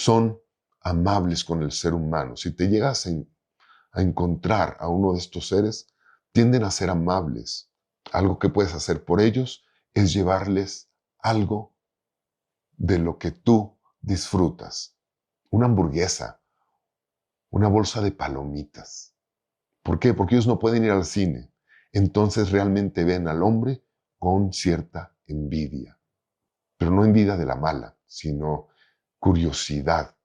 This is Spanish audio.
son amables con el ser humano. Si te llegas a encontrar a uno de estos seres, tienden a ser amables. Algo que puedes hacer por ellos es llevarles algo de lo que tú disfrutas. Una hamburguesa, una bolsa de palomitas. ¿Por qué? Porque ellos no pueden ir al cine. Entonces realmente ven al hombre con cierta envidia. Pero no envidia de la mala, sino curiosidad.